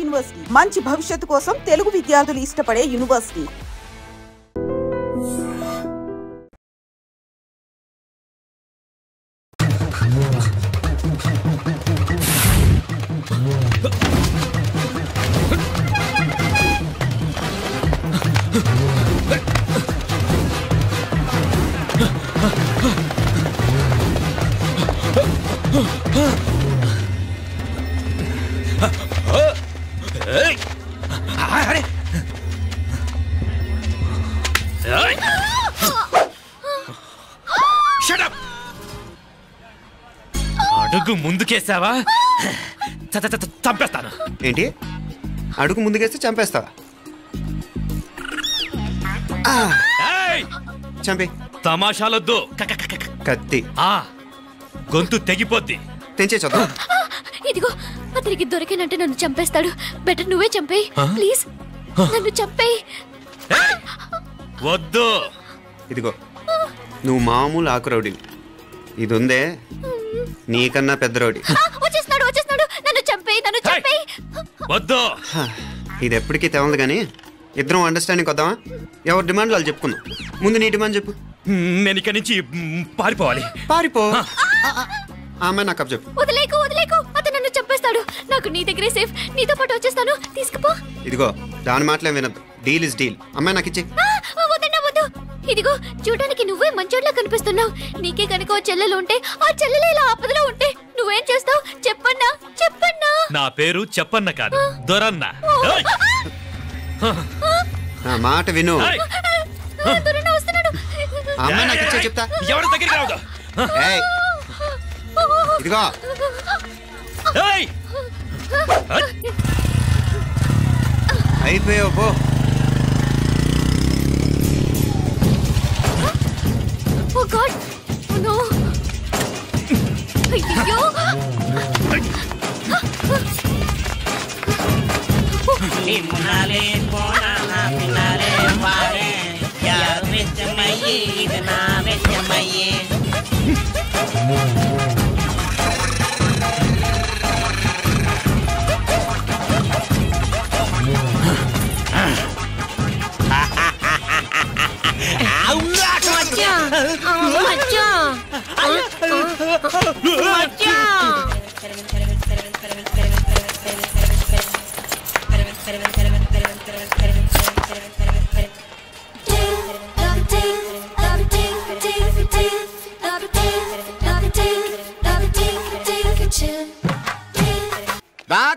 University మంచి భవిష్యత్తు కోసం తెలుగు విద్యార్థులు ఇష్టపడే యూనివర్సిటీ. అడుగు ముందుకేసావా చంపేస్తాను. ఏంటి అడుగు ముందుకేస్తే చంపేస్తావా? చంపే. తమాషాలొద్దు. కత్తి గొంతు తెగిపోద్ది. తెంచే చూద్దాం. ఇదిగో అతనికి దొరికినంటే నన్ను చంపేస్తాడు. బెటర్ నువ్వే చంపేయి ప్లీజ్. నన్ను చంపేయి. వద్దు. ఇదిగో నువ్వు మామూలు ఆకు రౌడీవి. ఇది ఉందే నీకన్నా పెద్ద రౌడీ. వచ్చేస్తున్నాడు వచ్చేస్తున్నాడు. నన్ను చంపేయి నన్ను చంపేయి. వద్దు. ఇది ఎప్పటికీ తెవలదు కానీ ఇద్దరం అండర్స్టాండింగ్ వద్దామా? ఎవరి డిమాండ్ వాళ్ళు చెప్పుకుందాం. ముందు నీ డిమాండ్ చెప్పు. నేను ఇక్కడి నుంచి పారిపోవాలి. పారిపో. అమ్మాయి నాకు చెప్పు. వదిలేకు వదిలేకు. అతను నన్ను చంపేస్తాడు. నాకు నీ దగ్గరే సేఫ్. నీతో పాటు వచ్చేస్తాను. తీసుకుపో. ఇదిగో దాని మాటలేం వినద్దు. Deal is deal. అమ్మాయి నాకు ఇచ్చే. వద్దన్నా వద్దు. ఇదిగో చూడడానికి నువ్వే మంచోట్లా కనిపిస్తున్నావు. నీకే కనుక ఓ చెల్లెలు ఉంటే ఆ చెల్లెలు ఇలా ఆపదలో ఉంటే నువ్వేం చేస్తావు చెప్పన్నా? చెప్పన్నా. నా పేరు చెప్పన్న కాదు, దొరన్న. నా మాట విను. దొరన్న వస్తున్నాడు. అమ్మాయి నాకు ఇచ్చే చెప్తా. ఎవరి దగ్గరికి రావద్దు. ఇదిగో అయిపోయావు పో. Oh God! Oh no! అయ్యో! నిమ్మనాలే పోనా పినాలే వారే యార్ వెచ్చమయ్యే ఇది నా వెచ్చమయ్యే.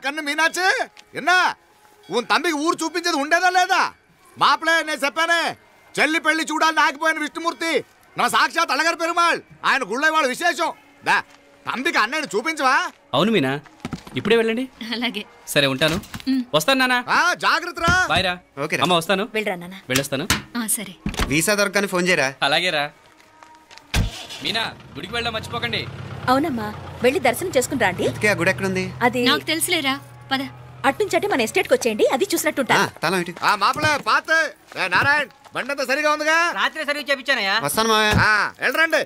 కన్ను మీనాచి ఎన్నా ఉన్ తంబికి ఊరు చూపించేది ఉండేదా లేదా? మాపలే నేను చెప్పానే చెల్లి పెళ్లి చూడాలని ఆగిపోయిన విష్ణుమూర్తి నా సాక్షాత్ అలగర్ పెరుమాళ్. ఆయన గుళ్ళో వాళ్ళ విశేషం. దా తంబికి అన్నయ్యని చూపించవా? అవును మీనా, ఇప్పుడే వెళ్ళండి. అలాగే. సరే ఉంటాను. వస్తాను నాన్న. జాగ్రత్త రా. బాయ్ రా. ఓకే అమ్మ వస్తాను. వెళ్ళరా నాన్న. వెళ్ళొస్తాను. సరే. వీసా దొరకని ఫోన్ చేయరా? అలాగే రా. మీనా గుడికి వెళ్ళడం మర్చిపోకండి. అవునమ్మా వెళ్ళి దర్శనం చేసుకుని రండి. ఆ గుడి ఎక్కడుంది? అది నాకు తెలుసులేరా. పద. అట్నుంచంటే మన ఎస్టేట్కి వచ్చేయండి. అది చూసినట్టుంటా. మాపలే పాత నారాయణ్ బండంతా సరిగా ఉందిగా? రాత్రి సర్వీస్ చేయించానయ్యా. వస్తాను మావయ్య. వెళ్ళరండి.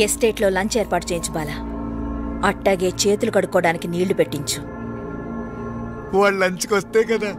ఎస్టేట్లో లంచ్ ఏర్పాటు చేయించు బాలా. అట్టాగే చేతులు కడుక్కోవడానికి నీళ్లు పెట్టించు. వాళ్ళు లంచ్కి వస్తే కదా.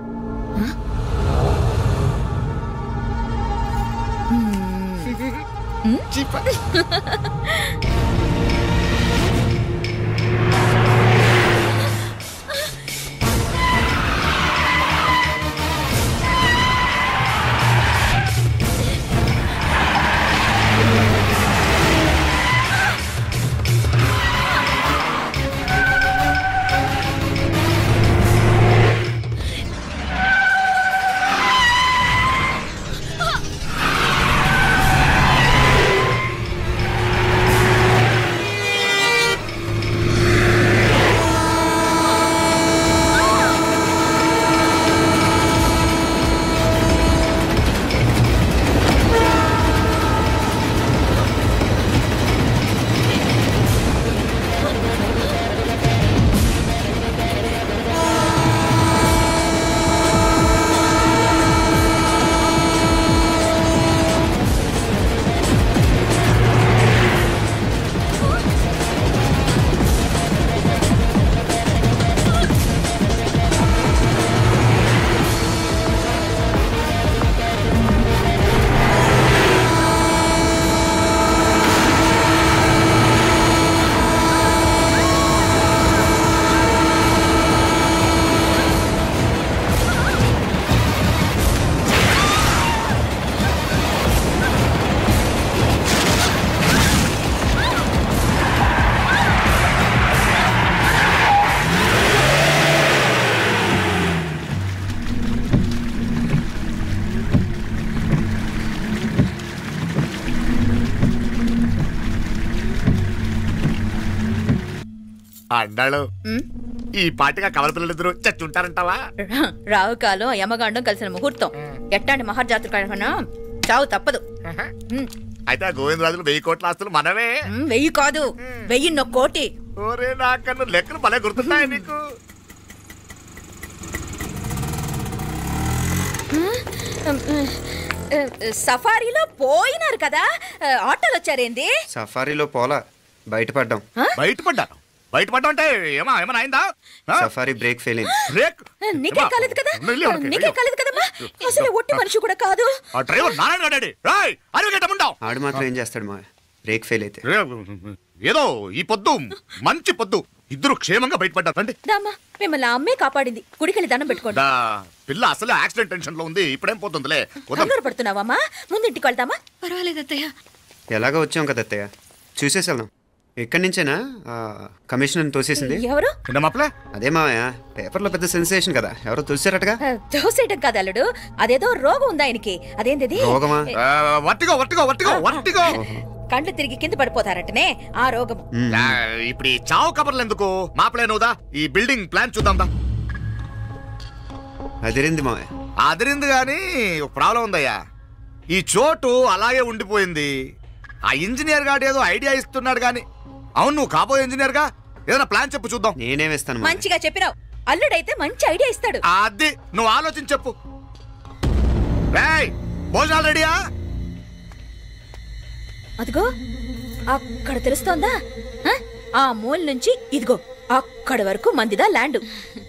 అన్నాడు ఈ పాటిగా కవల పిల్లలిద్దరు చచ్చుంటారంటావా? రావు కాలం యమగాండం కలిసిన ముహూర్తం. ఎట్టాంటి మహర్జాతృ కన్నా చావు తప్పదు. అయితే ఆ గోవిందరాజులు 1000 కోట్ల ఆస్తులు మనమే. 1000 కాదు 1000 కోటి. ఓరే నాకన్నా లెక్కలు భలే గుర్తున్నాయి నీకు. సఫారీలో పోయినారు కదా, ఆటోలు వచ్చారేంది? సఫారీలో పోలా, బయటపడ్డాం. బయటపడ్డా అంటే ఏమన్నా అయిందా? సఫారీ బ్రేక్ ఫెయిల్ అయింది. బ్రేక్ నీకే కాలేదు కదా, నీకే కాలేదు కదమ్మా. అసలు ఒట్టి మనిషి కూడా కాదు. ఆ డ్రైవర్ నారాయణ గాడి ఆడు మాత్రం ఏం చేస్తాడు మా బ్రేక్ ఫెయిల్ అయితే. ఏదో ఈ పొద్దు మంచి పొద్దు, ఇద్దరు క్షేమంగా బయటపడ్డారండి. దామా మిమ్మల్ని అమ్మే కాపాడింది. గుడికెళ్ళి దండం పెట్టుకోండి. పిల్ల అసలు యాక్సిడెంట్ టెన్షన్ లో ఉంది, ఇప్పుడేం పోతుందిలే. కంగారు పడుతున్నావమ్మా, ముందు ఇంటికి వెళ్తామా? పర్వాలేదు అత్తయ్య. ఎలాగో వచ్చాం కదా అత్తయ్య, చూసేసి వెళ్దాం. ఎక్కడి నుంచేనా కమిషనర్ తోసేసింది? ఎవరు? అదే మావయ్య, పేపర్లో పెద్ద సెన్సేషన్ కదా, ఎవరో తోసారటగా. తోసేయటం కాదు అల్లుడు, అదేదో రోగం ఉందా ఆయనకి. అదేంటిది? రోగమా? కండ్లు తిరిగి కింద పడిపోతారటనే ఆ రోగం. ఇప్పుడు ఈ చావు కబర్లు ఎందుకు? మాపలేనుదా ఈ బిల్డింగ్ ప్లాన్ చూద్దాం. అదిరింది మావయ్య. అదిరింది గాని ఒక ప్రాబ్లం ఉందయ్యా. ఈ చోటు అలాగే ఉండిపోయింది. ఆ ఇంజనీర్ గాడు ఏదో ఐడియా ఇస్తున్నాడు గాని. అవును, నువ్వు కాబోయే ఇంజనీర్ గా ఏదైనా ప్లాన్ చెప్పు చూద్దాం. నేనేమిస్తాను? మంచిగా చెప్పినావు. అల్లుడైతే మంచి ఐడియా ఇస్తాడు. అది నువ్వు ఆలోచించి చెప్పు. భోజనాలు రెడీయా? అదిగో అక్కడ తెలుస్తోందా? ఆ మూల నుంచి ఇదిగో అక్కడ వరకు మందిదా ల్యాండ్.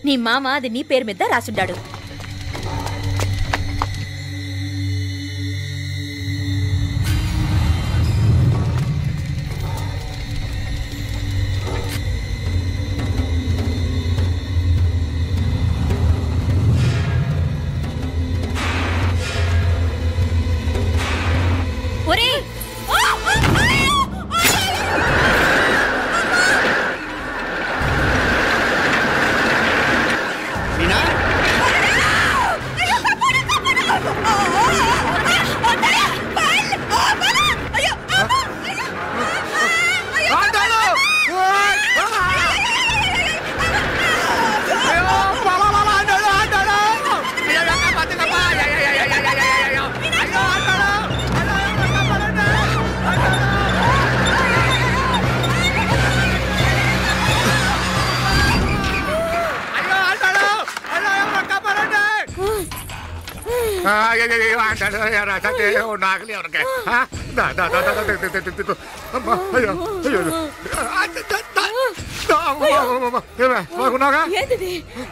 నీ మామ అది నీ పేరు మీద రాసుండాడు.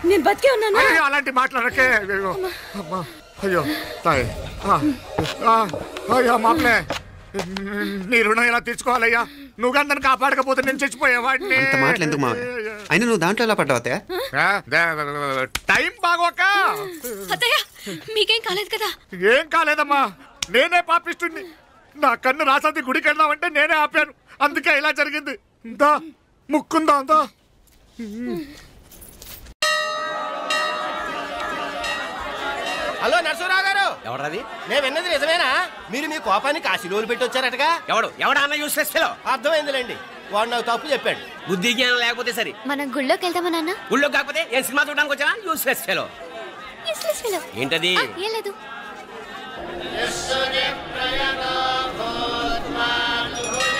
నేను బతికే ఉన్నాను. అలాంటి మాట్లాడకే. అయ్యో తాయి, అయ్యో మాప్లే, నీ రుణం ఎలా తీర్చుకోవాలయ్యా? నువ్వు అందరిని కాపాడకపోతే నేను చచ్చిపోయేవాడిని. అంత మాటలు ఎందుకు మా? అయినా నువ్వు దాంట్లో ఎలా పడ్డావు? టైం బాగోక. మీకేం కాలేదు కదా? ఏం కాలేదమ్మా, నేనే పాపిస్తుంది. నా కన్ను రాసాది గుడికి వెళ్దామంటే నేనే ఆపాను, అందుకే ఇలా జరిగింది. దా ముక్కుందా అంతా. హలో నరసరావు గారు. ఎవరది? నేను విన్నది నిజమేనా? మీరు మీ కోపానికి కాశీలోలు పెట్టి వచ్చారటగా? ఎవడా అన్న యూస్లెస్ ఫెలో? అర్థమైందిలేండి, వాడు నాకు తప్పు చెప్పాడు. బుద్ధి జ్ఞానం లేకపోతే సరే. మనం గుళ్ళోకి వెళ్దామా నాన్న? గుళ్ళో కాకపోతే ఏం సినిమా చూడడానికి వచ్చావా? Useless fellow. ఏంటది? ఏం లేదు.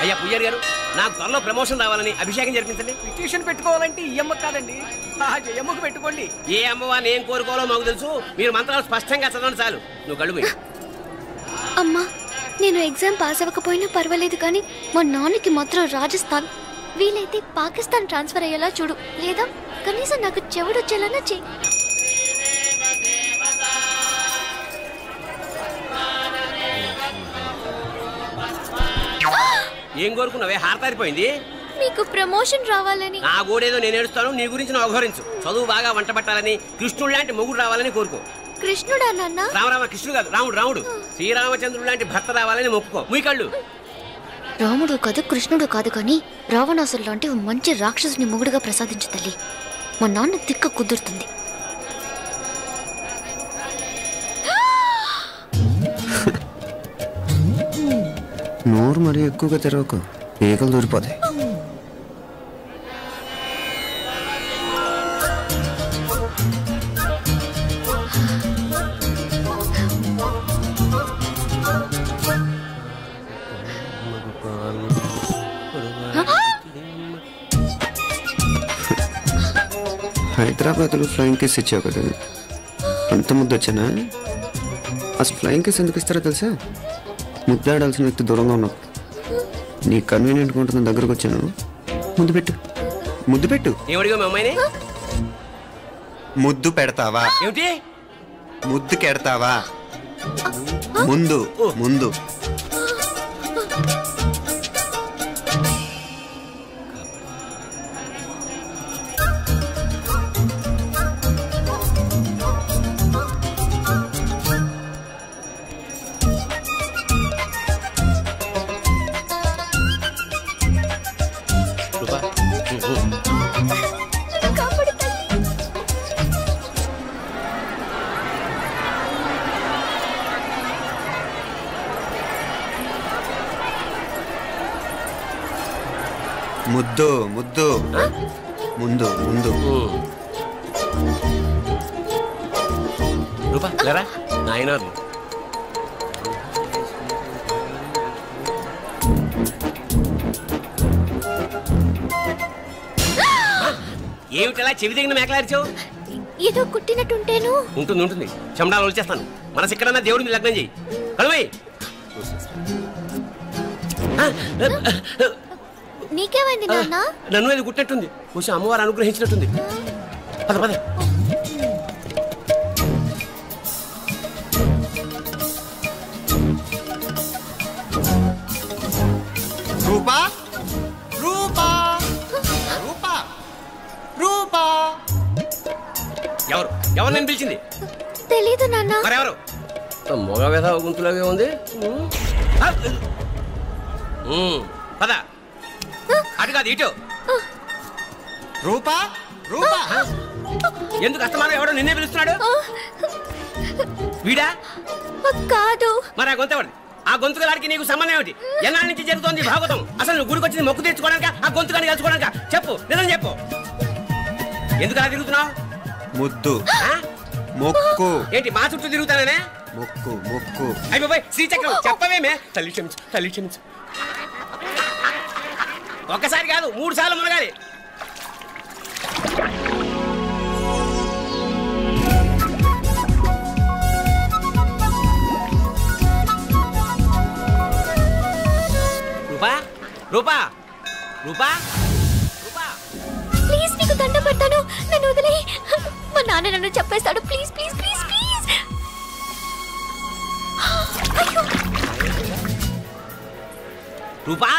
అయ్యా పుయ్యర్ గారు, నాకు త్వరలో ప్రమోషన్ రావాలని అభిషేకం జరిపించండి. పిటిషన్ పెట్టుకోవాలంటే ఈ అమ్మ కాదండి, అమ్మకు పెట్టుకోండి. ఏ అమ్మవారిని ఏం కోరుకోవాలో మాకు తెలుసు. మీరు మంత్రాలు స్పష్టంగా చదవండి చాలు. నువ్వు కళ్ళు పోయి. అమ్మా, నేను ఎగ్జామ్ పాస్ అవ్వకపోయినా పర్వాలేదు, కానీ మా నాన్నకి మాత్రం రాజస్థాన్, వీలైతే పాకిస్తాన్ ట్రాన్స్ఫర్ అయ్యేలా చూడు. లేదా కనీసం నాకు చెవుడు వచ్చేలానా చెయ్యి. ఏం కోరుకున్నావే? హారతారిపోయింది. మీకు ప్రమోషన్ రావాలని. నా గోడేదో నేను ఏడుస్తాను, నీ గురించి నువ్వు అవహరించు. చదువు బాగా వంట పట్టాలని, కృష్ణుడు లాంటి మొగుడు రావాలని కోరుకో. కృష్ణుడా నాన్న? రామరామ కృష్ణుడు కాదు, రాముడు. రాముడు శ్రీరామచంద్రుడు లాంటి భర్త రావాలని మొక్కుకో. మీ కళ్ళు. రాముడు కాదు, కృష్ణుడు కాదు, కానీ రావణాసురు లాంటి మంచి రాక్షసుని మొగుడుగా ప్రసాదించు తల్లి. మా నాన్న తిక్క కుదురుతుంది. నోరు మరీ ఎక్కువగా తెరవకు, ఈకలు దూరిపోతాయి. హైదరాబాద్లో ఫ్లయింగ్ కేస్ ఇచ్చావు కదా, అంత ముద్దు వచ్చానా? అసలు ఫ్లయింగ్ కేస్ ఎందుకు ఇస్తారో తెలుసా? ముద్దాడాల్సిన వ్యక్తి దూరంగా ఉన్నావు. నీ కన్వీనియంట్గా ఉంటుంది దగ్గరకు వచ్చాను. ముద్దు పెట్టు, ముద్దు పెట్టు. ఏమడిగా మీ అమ్మాయిని? ముద్దు పెడతావా? ఏమిటి ముద్దు కెడతావా? ముందు ముందు. ముద్దు ముద్దు ముందు ముందు. రూపా లేరా నాయనారు. ఏమిటలా చెవి దగ్గర మేకలారిచావు? ఏదో కుట్టినట్టుంటేను. ఉంటుంది ఉంటుంది, చెమడాలు వచ్చేస్తాను. మనసు ఎక్కడన్నా దేవుడిని లగ్నం చేయి. కలువై నీకేమైంది నాన్న? నన్ను అది కుట్టినట్టుంది, కొంచెం అమ్మవారు అనుగ్రహించినట్టుంది. పద పద. రూపా రూపా రూపా రూపా. ఎవరు ఎవరు నేను పిలిచింది? తెలీదు నాన్న. మరెవరు? మొగ వ్యధ గుంతులాగే ఉంది. పద. అటు కాదు ఇటు. రూపా రూపా. ఎందుకు అస్తమానం ఎవడో నిన్నే పిలుస్తున్నాడు? వీడా కాదు. మరి ఆ గొంతు ఆ గొంతుకలాడికి నీకు సంబంధం ఏమిటి? ఎన్నాళ్ళ నుంచి జరుగుతోంది భాగవతం? అసలు నువ్వు గుడికి వచ్చింది మొక్కు తీర్చుకోవడానిక, ఆ గొంతుకాన్ని కలుసుకోవడానిక? చెప్పు, నిజం చెప్పు. ఎందుకు అలా తిరుగుతున్నావు? ముద్దు మొక్కు. ఏంటి మా చుట్టూ తిరుగుతానే? మొక్కు మొక్కు. అయిపోయి శ్రీచక్రం చెప్పవేమే? తల్లి క్షమించు, తల్లి క్షమించు. ఒక్కసారి కాదు 3 సార్లు మునగాలి. రూపా రూపా రూపా రూపా, ప్లీజ్ నీకు దండం పెడతాను, నన్ను వదిలేయ్. మా నాన్న నన్ను చెప్పేస్తాడు. Please please please please. Rupa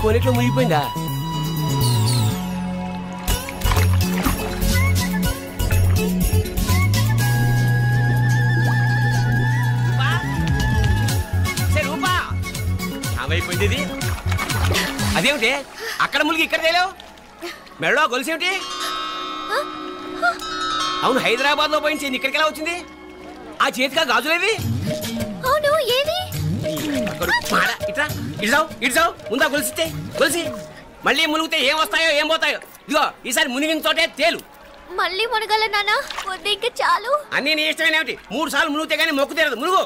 కొనిట్లో మునిగిపోయిందా? రూపా ఏమైపోయింది ఇది? అదేమిటి అక్కడ మునిగి ఇక్కడ తేలేవు? మెడలో గొలుసేమిటి? అవును, హైదరాబాద్ లో పోయించింది, ఇక్కడికి ఎలా వచ్చింది? ఆ చేతిగా గాజులేవి? అవును, ఏవి? ఇట్రా ఇడ్సావు ఇడ్సావు. ముందా గొలిసితే గొలిసి మళ్ళీ మునిగితే ఏం వస్తాయో ఏం పోతాయో. ఇదిగో ఈసారి మునిగిన తోటే తేలు. మళ్ళీ మునగల నాన్న, వద్దు ఇంకా చాలు. అన్నీ నీ ఇష్టమేనేమిటి? 3 సార్లు మునిగితే కానీ మొక్కు తీరదు. మునుగు.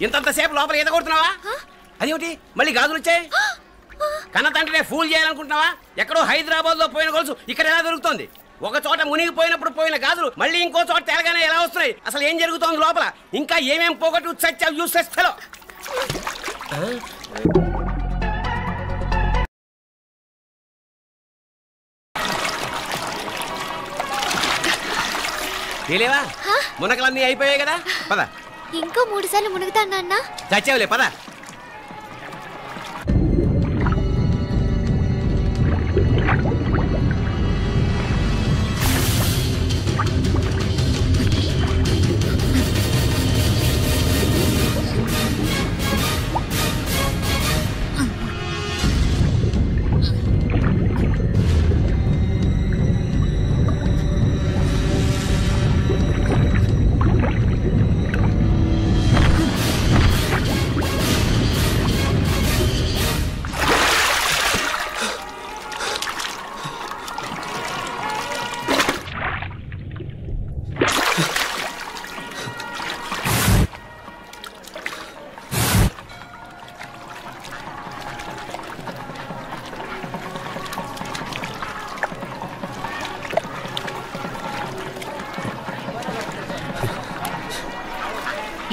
ఇంతంతసేపు లోపల ఈత కొడుతున్నావా? అదేమిటి మళ్ళీ గాజులు వచ్చాయి? కన్న తండ్రినే ఫూల్ చేయాలనుకుంటున్నావా? ఎక్కడో హైదరాబాద్ లో పోయిన గొలుసు ఇక్కడ ఎలా దొరుకుతుంది? ఒక చోట మునిగిపోయినప్పుడు పోయిన గాజులు మళ్ళీ ఇంకో చోట తేలగానే ఎలా వస్తున్నాయి? అసలు ఏం జరుగుతోంది లోపల? ఇంకా ఏమేం పోగొట్టు చచ్చావు యూస్లెస్ ఫెలో. తెలియవా? మునకలన్నీ అయిపోయాయి కదా, పద. ఇంకో 3 సార్లు మునుగుతాను నాన్న. చచ్చావులే, పద.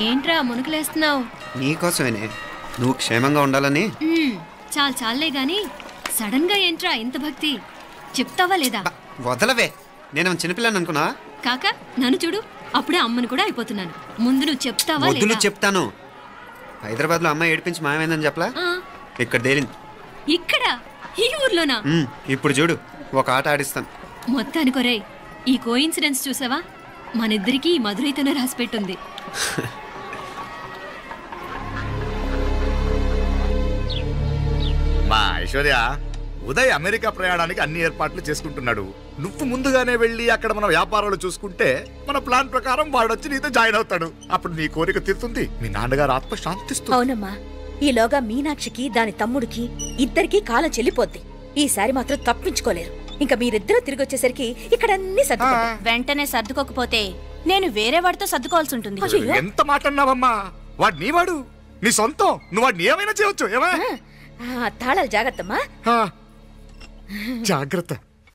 ఏంట్రా మునుకులేస్తున్నావు? నీకోసమేనే, నువ్వు క్షేమంగా ఉండాలని. చాలే గాని సడన్ గా ఏంట్రా ఇంత భక్తి? చెప్తావా లేదా? వదలవే, నేను చిన్నపిల్లని అనుకున్నా. కాక నన్ను చూడు, అప్పుడే అమ్మను కూడా అయిపోతున్నాను. ముందు నువ్వు చెప్తావా లేదా? వద్దు, చెప్తాను. హైదరాబాద్ లో అమ్మాయి ఏడిపించి మాయమైందని చెప్పలా, ఇక్కడ తేలింది. ఇక్కడ ఈ ఊర్లోనా? ఇప్పుడు చూడు, ఒక ఆట ఆడిస్తాను. మొత్తానికొరే, ఈ కోయిన్సిడెన్స్ చూసావా? మనిద్దరికి ఈ మధురైతోనే రాసిపెట్టుంది. మా ఐశ్వర్య, ఉదయ్ అమెరికా ప్రయాణానికి అన్ని ఏర్పాట్లు చేసుకుంటున్నాడు. నువ్వు ముందుగానే వెళ్ళి అక్కడ మన వ్యాపారాలు చూసుకుంటే మన ప్లాన్ ప్రకారం వాడొచ్చి నీతో జాయిన్ అవుతాడు. అప్పుడు నీ కోరిక తీరుతుంది, మీ నాన్నగారు ఆత్మ శాంతిస్తుంది. అవునమ్మా, ఈలోగా మీనాక్షికి దాని తమ్ముడికి ఇద్దరికి కాలం చెల్లిపోద్ది. ఈసారి మాత్రం తప్పించుకోలేరు. ఇంకా మీరిద్దరూ తిరిగి వచ్చేసరికి ఇక్కడ అన్ని వెంటనే సర్దుకోకపోతే నేను వేరే వాడితో సర్దుకోవాల్సి ఉంటుంది. ఎంత మాట అన్నావమ్మా? వాడు నీ వాడు, నీ సొంతం. నువ్వు వాడిని ఏమైనా చేయొచ్చు. ఏమా తాళాలు జాగ్రత్తమ్మా. జాగ్రత్త.